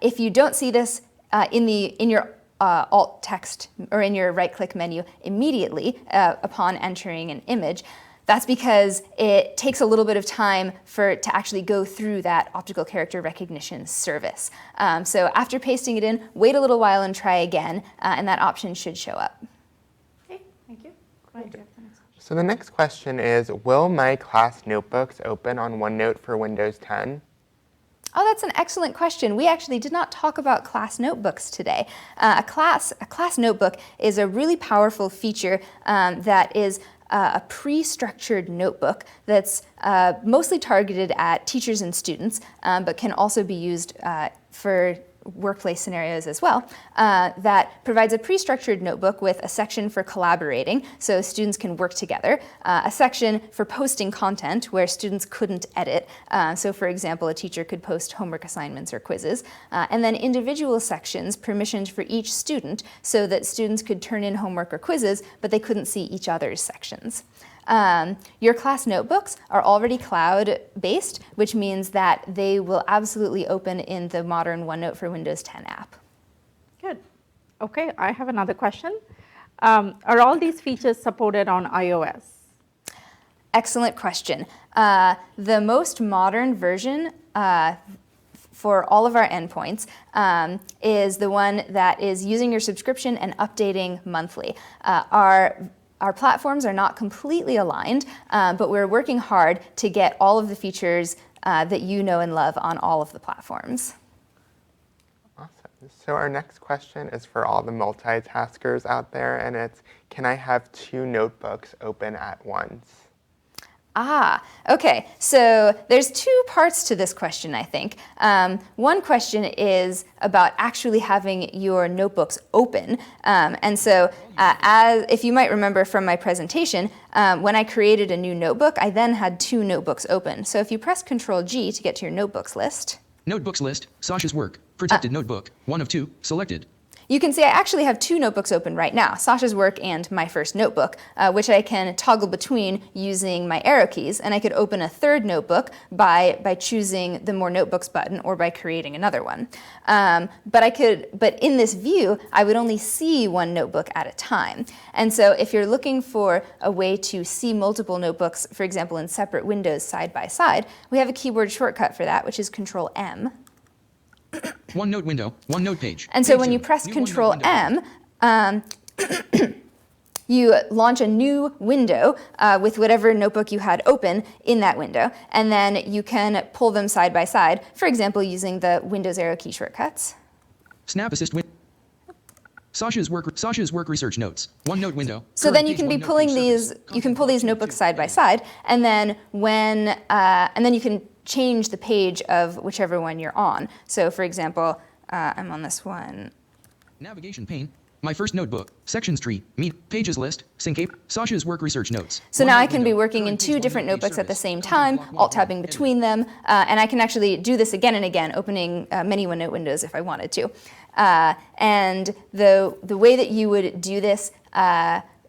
if you don't see this in your alt text or in your right-click menu immediately upon entering an image, That's because it takes a little bit of time to actually go through that optical character recognition service. So after pasting it in, wait a little while and try again, and that option should show up.
Okay, thank you. Go ahead, Jeff, the next question.
So the next question is, will my class notebooks open on OneNote for Windows 10?
Oh, that's an excellent question. We actually did not talk about class notebooks today. A class notebook is a really powerful feature that is a pre-structured notebook that's mostly targeted at teachers and students, but can also be used for workplace scenarios as well, that provides a pre-structured notebook with a section for collaborating, so students can work together, a section for posting content where students couldn't edit, so for example, a teacher could post homework assignments or quizzes, and then individual sections permissioned for each student so that students could turn in homework or quizzes, but they couldn't see each other's sections. Your class notebooks are already cloud-based, which means that they will absolutely open in the modern OneNote for Windows 10 app.
Good. Okay, I have another question. Are all these features supported on iOS?
Excellent question. The most modern version for all of our endpoints is the one that is using your subscription and updating monthly. Our platforms are not completely aligned, but we're working hard to get all of the features that you know and love on all of the platforms.
Awesome. So our next question is for all the multitaskers out there, and it's, can I have 2 notebooks open at once?
Okay, so there's 2 parts to this question, I think. One question is about actually having your notebooks open. And so if you might remember from my presentation, when I created a new notebook, I then had 2 notebooks open. So if you press Control-G to get to your notebooks list.
Notebooks list, Sasha's work, protected notebook, 1 of 2, selected.
You can see I actually have 2 notebooks open right now, Sasha's work and my first notebook, which I can toggle between using my arrow keys, and I could open a 3rd notebook by choosing the More Notebooks button or by creating another one. But in this view, I would only see 1 notebook at a time. And so if you're looking for a way to see multiple notebooks, for example, in separate windows side by side, we have a keyboard shortcut for that, which is Control-M.
OneNote window, OneNote page.
And so
Page
when you
2,
press
new
Control-M,
OneNote
you launch a new window with whatever notebook you had open in that window, and then you can pull them side by side, for example, using the Windows arrow key shortcuts.
Snap Assist Sasha's work research notes, OneNote window.
So then you can be pulling these, you can pull these notebooks side by side, and then and then you can change the page of whichever one you're on. So for example, I'm on this one.
Navigation pane, my first notebook, sections tree, pages list, sync Sasha's work research notes.
So now
OneNote
I can be
window,
working in
current
2
page,
different
OneNote page
notebooks at the
service,
same
content
time,
block
alt-tabbing
editor.
between them, and I can actually do this again and again, opening many OneNote windows if I wanted to. And the way that you would do this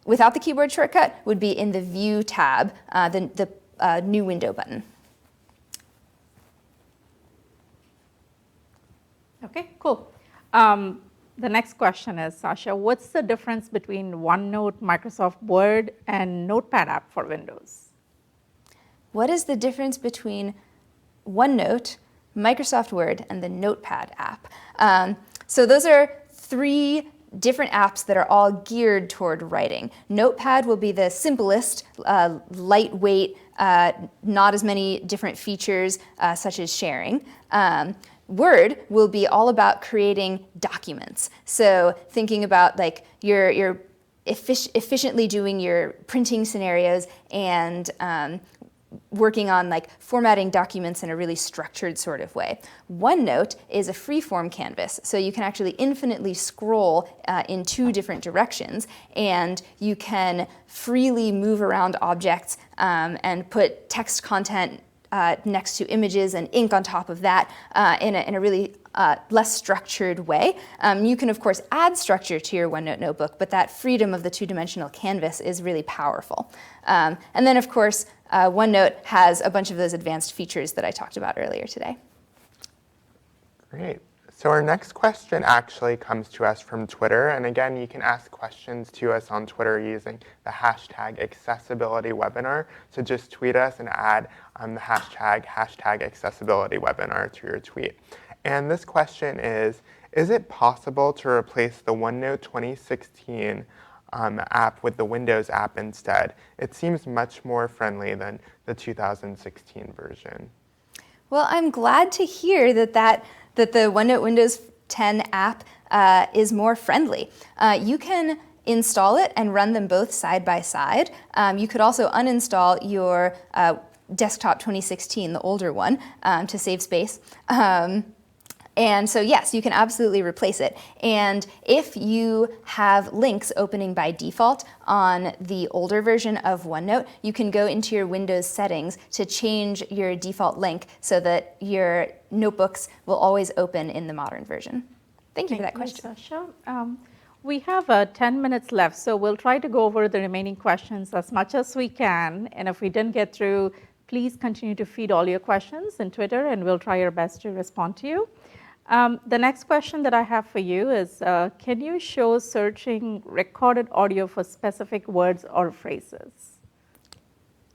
without the keyboard shortcut would be in the View tab, the New Window button.
Okay, cool. The next question is, Sasha, what's the difference between OneNote, Microsoft Word, and Notepad app for Windows?
What is the difference between OneNote, Microsoft Word, and the Notepad app? So those are 3 different apps that are all geared toward writing. Notepad will be the simplest, lightweight, not as many different features such as sharing. Word will be all about creating documents. So thinking about like your efficiently doing your printing scenarios and working on like formatting documents in a really structured sort of way. OneNote is a freeform canvas, so you can actually infinitely scroll in 2 different directions, and you can freely move around objects and put text content next to images and ink on top of that in a really less structured way. You can, of course, add structure to your OneNote notebook, but that freedom of the 2-dimensional canvas is really powerful. And then, of course, OneNote has a bunch of those advanced features that I talked about earlier today.
Great. So our next question actually comes to us from Twitter. And again, you can ask questions to us on Twitter using the hashtag accessibilitywebinar. So just tweet us and add the hashtag accessibilitywebinar to your tweet. And this question is it possible to replace the OneNote 2016 app with the Windows app instead? It seems much more friendly than the 2016 version.
Well, I'm glad to hear that the OneNote Windows 10 app is more friendly. You can install it and run them both side by side. You could also uninstall your desktop 2016, the older one, to save space. And so yes, you can absolutely replace it. And if you have links opening by default on the older version of OneNote, you can go into your Windows settings to change your default link so that your notebooks will always open in the modern version. Thank you for that question.
Sasha. We have 10 minutes left, so we'll try to go over the remaining questions as much as we can. And if we didn't get through, please continue to feed all your questions in Twitter, and we'll try our best to respond to you. The next question that I have for you is, can you show searching recorded audio for specific words or phrases?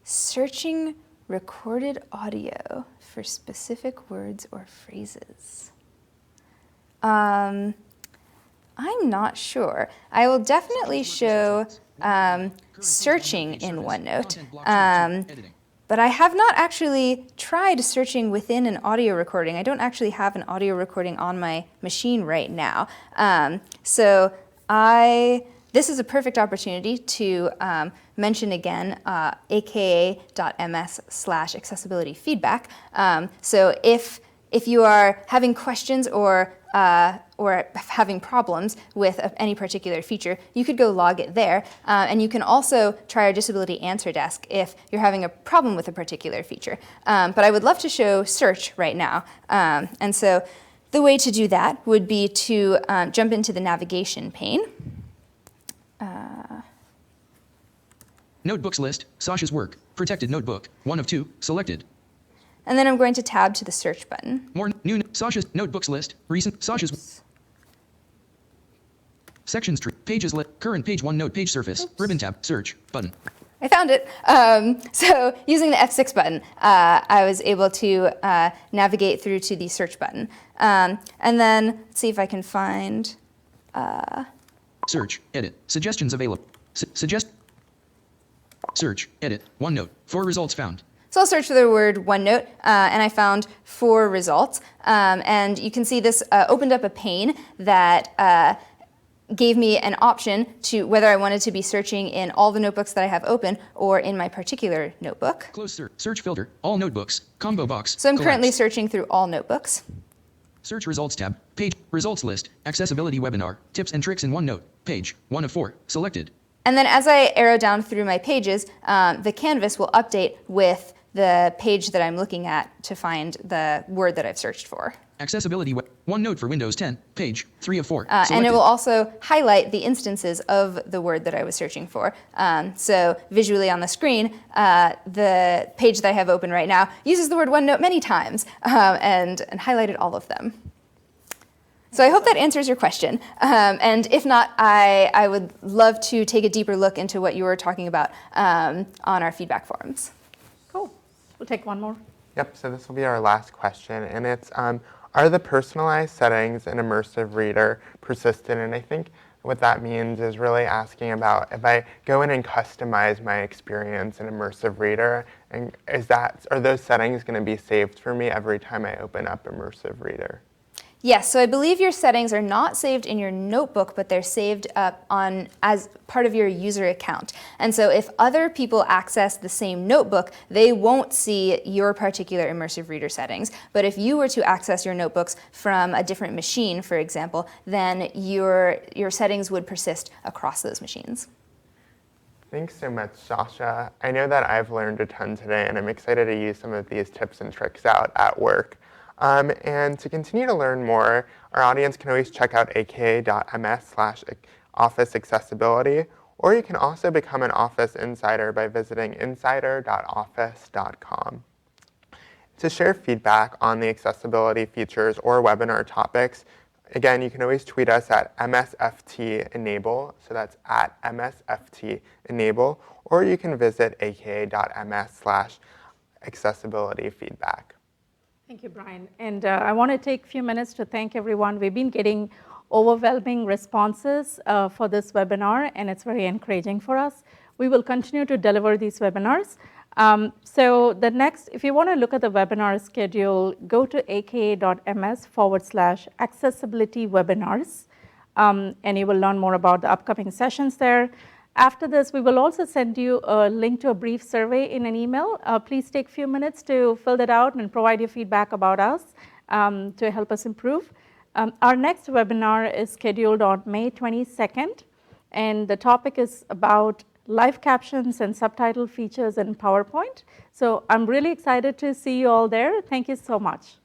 Searching recorded audio for specific words or phrases. I'm not sure. I will definitely show searching in OneNote. But I have not actually tried searching within an audio recording. I don't actually have an audio recording on my machine right now. This is a perfect opportunity to mention again aka.ms/accessibility-feedback. So if you are having questions or having problems with any particular feature, you could go log it there. And you can also try our disability answer desk if you're having a problem with a particular feature. But I would love to show search right now. And so the way to do that would be to jump into the navigation pane.
Notebooks list, Sasha's work, protected notebook, 1 of 2, selected.
And then I'm going to tab to the search button.
More new Sasha's notebooks list, recent Sasha's sections tree, pages list, current page OneNote page surface, ribbon tab, search button.
I found it. So using the F6 button, I was able to navigate through to the search button. And then let's see if I can find.
Search, edit, suggestions available. Search, edit, OneNote, 4 results found.
So I'll search for the word OneNote, and I found 4 results. And you can see this opened up a pane that gave me an option to whether I wanted to be searching in all the notebooks that I have open or in my particular notebook.
Close search filter, all notebooks, combo box.
So I'm currently
collapse.
searching through all notebooks.
Search results tab, page, results list, accessibility webinar, tips and tricks in OneNote, page, 1 of 4, selected.
And then as I arrow down through my pages, the canvas will update with the page that I'm looking at to find the word that I've searched for.
Accessibility OneNote for Windows 10, page, 3 of 4,
and it will also highlight the instances of the word that I was searching for. So visually on the screen, the page that I have open right now uses the word OneNote many times and highlighted all of them. So I hope that answers your question. And if not, I would love to take a deeper look into what you were talking about on our feedback forums.
Cool. We'll take one more.
Yep, so this will be our last question, and it's, are the personalized settings in Immersive Reader persistent? And I think what that means is really asking about if I go in and customize my experience in Immersive Reader, and are those settings going to be saved for me every time I open up Immersive Reader?
Yes, so I believe your settings are not saved in your notebook, but they're saved up as part of your user account. And so if other people access the same notebook, they won't see your particular Immersive Reader settings. But if you were to access your notebooks from a different machine, for example, then your settings would persist across those machines.
Thanks so much, Sasha. I know that I've learned a ton today, and I'm excited to use some of these tips and tricks out at work. And to continue to learn more, our audience can always check out aka.ms/office accessibility, or you can also become an Office Insider by visiting insider.office.com. To share feedback on the accessibility features or webinar topics, again, you can always tweet us at MSFTenable, so that's at MSFTenable, or you can visit aka.ms/accessibilityfeedback.
Thank you, Brian. And I want to take a few minutes to thank everyone. We've been getting overwhelming responses for this webinar, and it's very encouraging for us. We will continue to deliver these webinars. So the next, if you want to look at the webinar schedule, go to aka.ms/accessibility webinars, and you will learn more about the upcoming sessions there. After this, we will also send you a link to a brief survey in an email. Please take a few minutes to fill that out and provide your feedback about us to help us improve. Our next webinar is scheduled on May 22nd, and the topic is about live captions and subtitle features in PowerPoint. So I'm really excited to see you all there. Thank you so much.